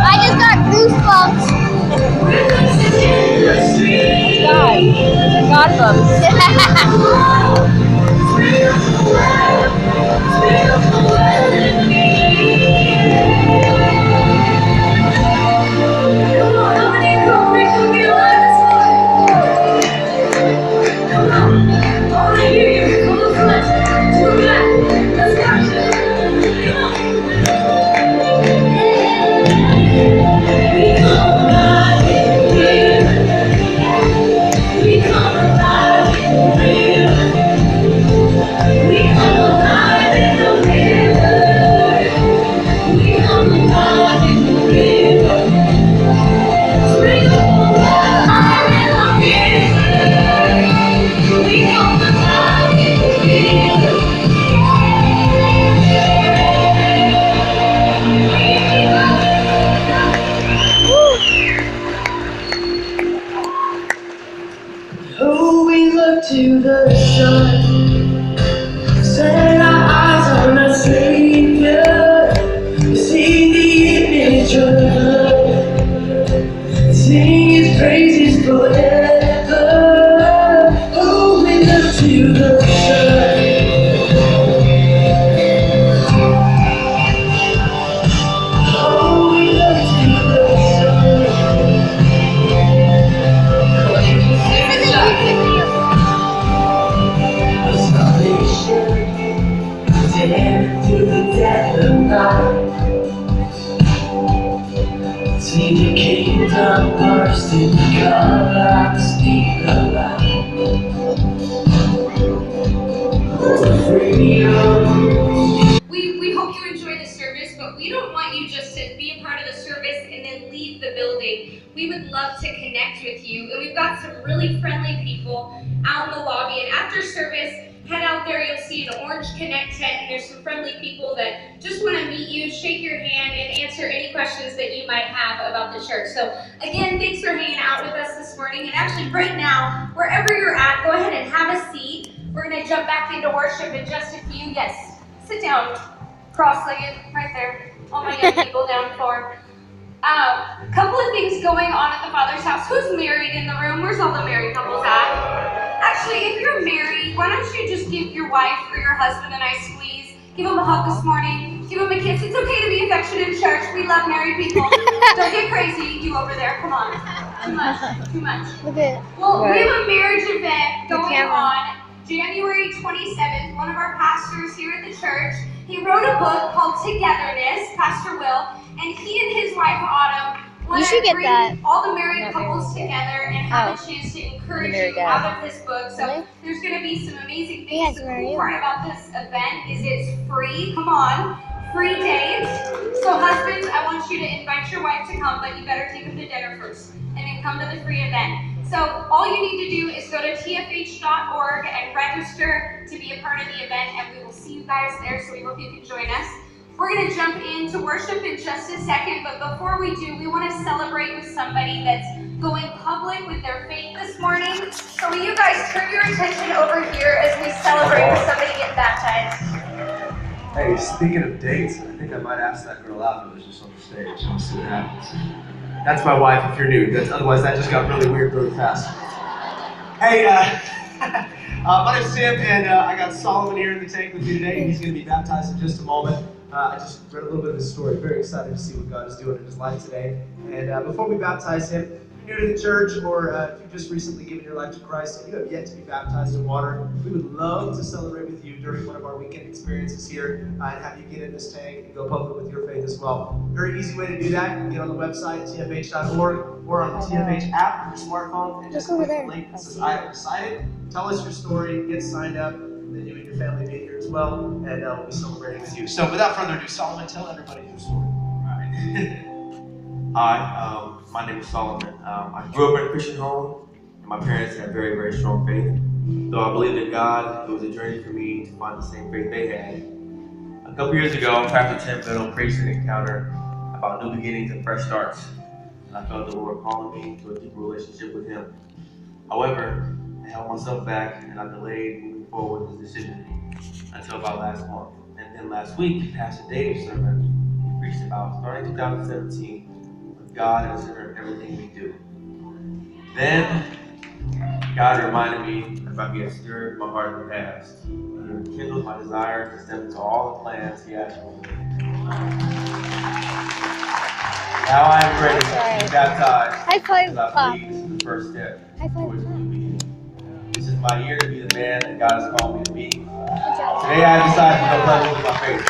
I just got goosebumps. God bumps. Oh, we look to the sun, set our eyes on the Savior, see the image of love, sing His praises forever. Oh, we look to the sun. Oh, we look to the sun. Salvation, dead to the death of night. See the kingdom burst in color like the speed of light. Freedom. We hope you enjoy the service, but we don't want you just to be a part of the service and then leave the building. We would love to connect with you, and we've got some really friendly people out in the lobby. And after service, head out there, you'll see an orange Connect tent, and there's some friendly people that just want to meet you, shake your hand, and answer any questions that you might have about the church. So again, thanks for hanging out with us this morning. And actually right now, wherever you're at, go ahead and have a seat. We're going to jump back into worship in just a few. Yes, sit down, cross-legged, right there. All my young people down for. Couple of things going on at the Father's house. Who's married in the room? Where's all the married couples at? Actually, if you're married, why don't you just give your wife or your husband a nice squeeze? Give them a hug this morning. Give them a kiss. It's okay to be affectionate in church. We love married people. Don't get crazy, you over there. Come on. Too much. Too much. Look at Well, we have a marriage event going on January 27th. One of our pastors here at the church, he wrote a book called Togetherness, Pastor Will, and he and his wife Autumn want should to get bring that. all the married couples together and have a chance to encourage married you guy. out of this book. So Really? there's going to be some amazing Yes, things. The where are cool you? part about this event is it's free. Come on. Free dates. So husbands, I want you to invite your wife to come, but you better take them to dinner first and then come to the free event. So all you need to do is go to tfh.org and register to be a part of the event, and we will see you guys there, so we hope you can join us. We're going to jump into worship in just a second, but before we do, we want to celebrate with somebody that's going public with their faith this morning. So will you guys turn your attention over here as we celebrate with somebody getting baptized? Hey, speaking of dates, I think I might ask that girl out who was just on the stage. We'll see what happens. That's my wife if you're new. Otherwise, that just got really weird really fast. Hey, my name's Tim, and I got Solomon here in the tank with me today. He's going to be baptized in just a moment. I just read a little bit of his story. Very excited to see what God is doing in his life today. And before we baptize him, if you're new to the church, or if you've just recently given your life to Christ and you have yet to be baptized in water, we would love to celebrate with you during one of our weekend experiences here and have you get in this tank and go public with your faith as well. Very easy way to do that. You can get on the website, tfh.org, or on the TFH app on your smartphone, and just click the link that says I have decided. Tell us your story, get signed up, and then you and your family be here as well, and we'll be celebrating with you. So without further ado, Solomon, tell everybody your story. All right. Hi, my name is Solomon. I grew up in a Christian home, and my parents had very, very strong faith. Though I believed in God, it was a journey for me to find the same faith they had. A couple years ago, Pastor Tim Biddle preached an encounter about new beginnings and fresh starts. and I felt the Lord calling me to a deeper relationship with Him. However, I held myself back and I delayed moving forward with this decision until about last month. And then last week, Pastor Dave's sermon, he preached about starting 2017 with God at the center of everything we do. Then God reminded me about being stirred in my heart in the past. He rekindled my desire to step into all the plans He has for me. Now I am ready to be baptized because I believe this is the first step towards new beginning. This is my year to be the man that God has called me to be. Today I decided to go level with my faith.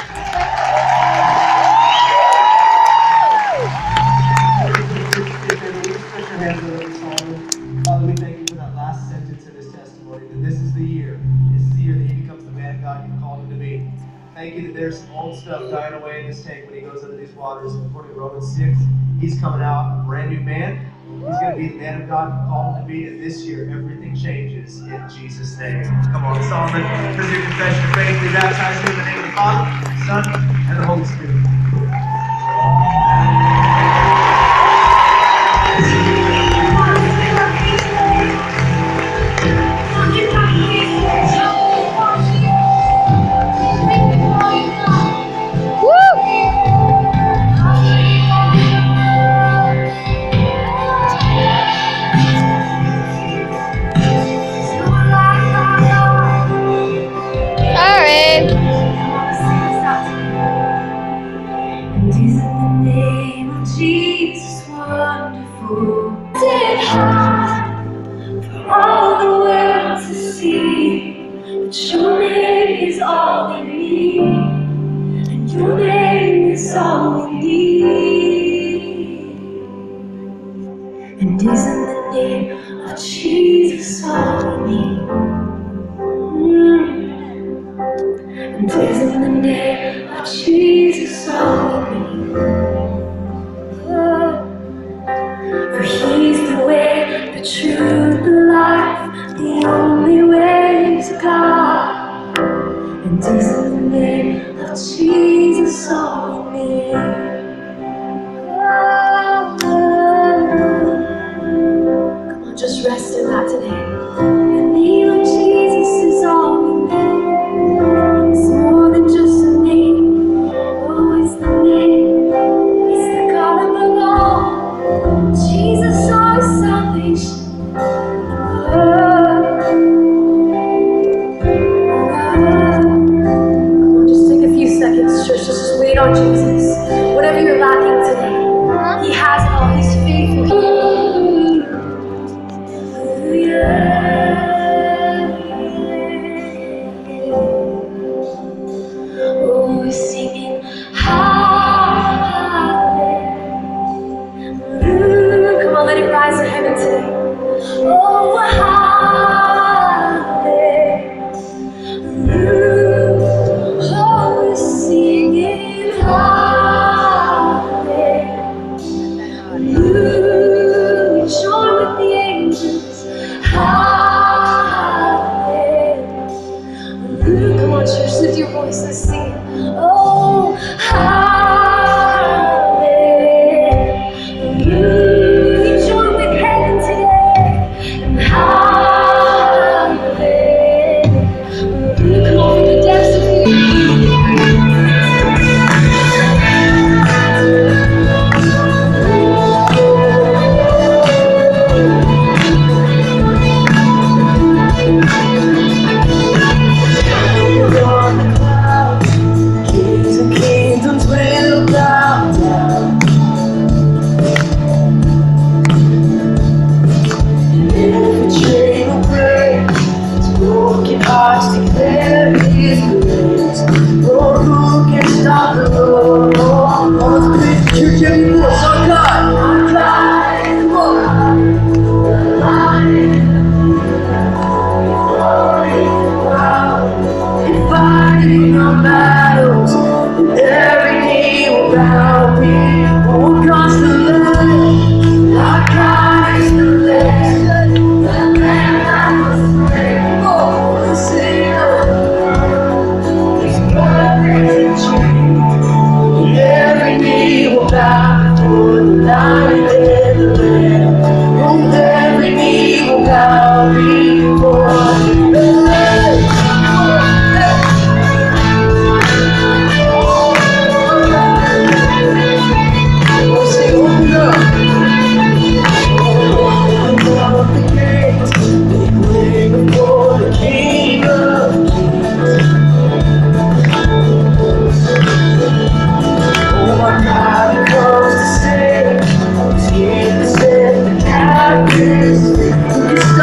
Father, we thank you for that last sentence in this testimony, that this is the year. This is the year that he becomes the man of God you've called him to be. Thank you that there's some old stuff dying away in this tank when he goes under these waters. And according to Romans 6, he's coming out a brand new man. He's going to be the man of God you called him to be. And this year, everything changes in Jesus' name. Come on, Solomon, this is your confession of faith. We baptize you in the name of the Father, the Son, and the Holy Spirit. Jesus, wonderful. Sit high for all the world to see, but your name is all we need, and your name is all we need. And isn't the name of Jesus all we need? And isn't the name of Jesus all we need? For he's the way, the truth, the life, the only way to God. And isn't the name of Jesus all we need? Come on, just rest in that today. The name of Jesus is all we need. It's more than just a name. Oh, it's the name. It's the God above all. Jesus, our salvation. Come on, just take a few seconds, church. Just wait on Jesus. Whatever you're lacking today, He has it all. He's faithful. Oh, we're singing hallelujah. Come on, let it rise to heaven today. Oh, hallelujah. Oh, we're singing hallelujah. Join with the angels. Hallelujah. Come on, church, lift your voice and sing it. Oh, hallelujah. Join with heaven today. And hallelujah. Come on, from the depths of your on the clouds,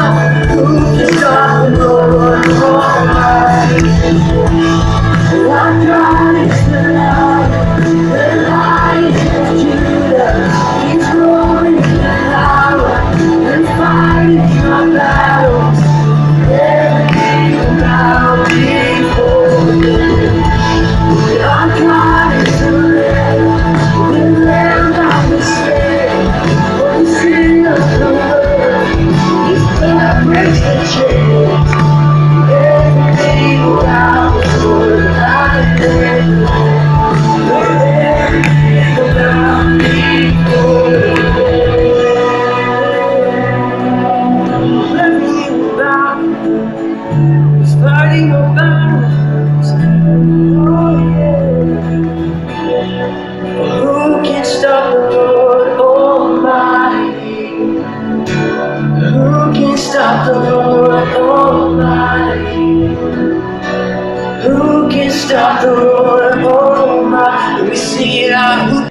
Who can stop the Lord Almighty? Our God is the Lion of Judah. He's growing in power and fighting our battles. Everything about before Him. Our God is the Lamb of the slave. For the sin of the world, His blood breaks the chains. Everything about before the light. Everything about before everything about is fighting our battles. Oh yeah. Who can stop the Lord Almighty? Who can stop the Lord Almighty? Who can stop the Lord Almighty? We sing it out.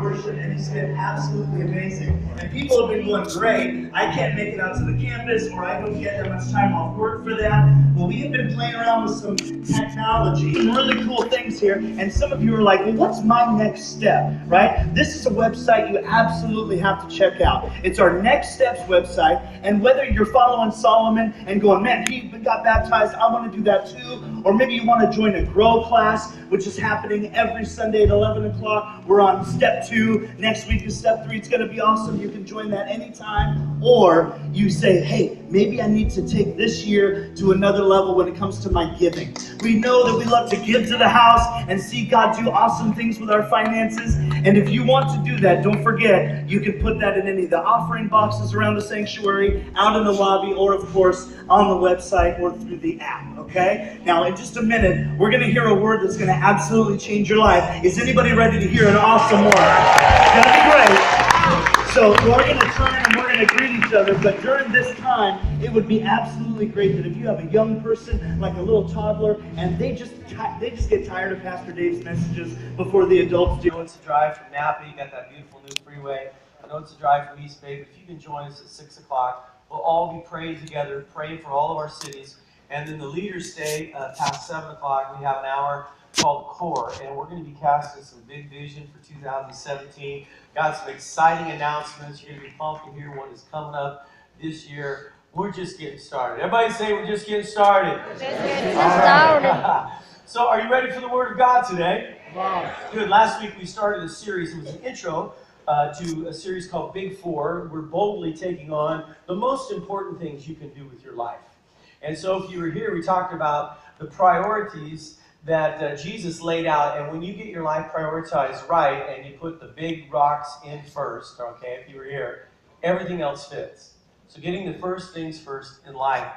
Worship, and it's been absolutely amazing. And people have been going, great, I can't make it out to the campus, or I don't get that much time off work for that. Well, we have been playing around with some technology, some really cool things here, and some of you are like, well, what's my next step, right? This is a website you absolutely have to check out. It's our Next Steps website, and whether you're following Solomon and going, man, he got baptized, I want to do that too, or maybe you want to join a Grow class, which is happening every Sunday at 11 o'clock. We're on step 2. Next week is step 3. It's going to be awesome. You can join that anytime. Or you say, hey, maybe I need to take this year to another level when it comes to my giving. We know that we love to give to the house and see God do awesome things with our finances. And if you want to do that, don't forget, you can put that in any of the offering boxes around the sanctuary, out in the lobby, or of course, on the website or through the app, okay? Now, in just a minute, we're going to hear a word that's going to absolutely change your life. Is anybody ready to hear an awesome word? It's going to be great. So we're going to turn and we're going to greet each other, but during this time, it would be absolutely great that if you have a young person, like a little toddler, and they just get tired of Pastor Dave's messages before the adults do. I know it's a drive from Napa, you got that beautiful new freeway. I know it's a drive from East Bay, but if you can join us at 6 o'clock, we'll all be praying together, praying for all of our cities. And then the leaders stay past 7 o'clock. We have an hour called Core, and we're going to be casting some big vision for 2017. Got some exciting announcements. You're going to be pumped to hear what is coming up this year. We're just getting started. Everybody say we're just getting started. Just getting started. So are you ready for the Word of God today? Wow. Good. Last week we started a series. It was an intro to a series called Big Four. We're boldly taking on the most important things you can do with your life. And so if you were here, we talked about the priorities that Jesus laid out. And when you get your life prioritized right and you put the big rocks in first, okay, if you were here, everything else fits. So getting the first things first in life.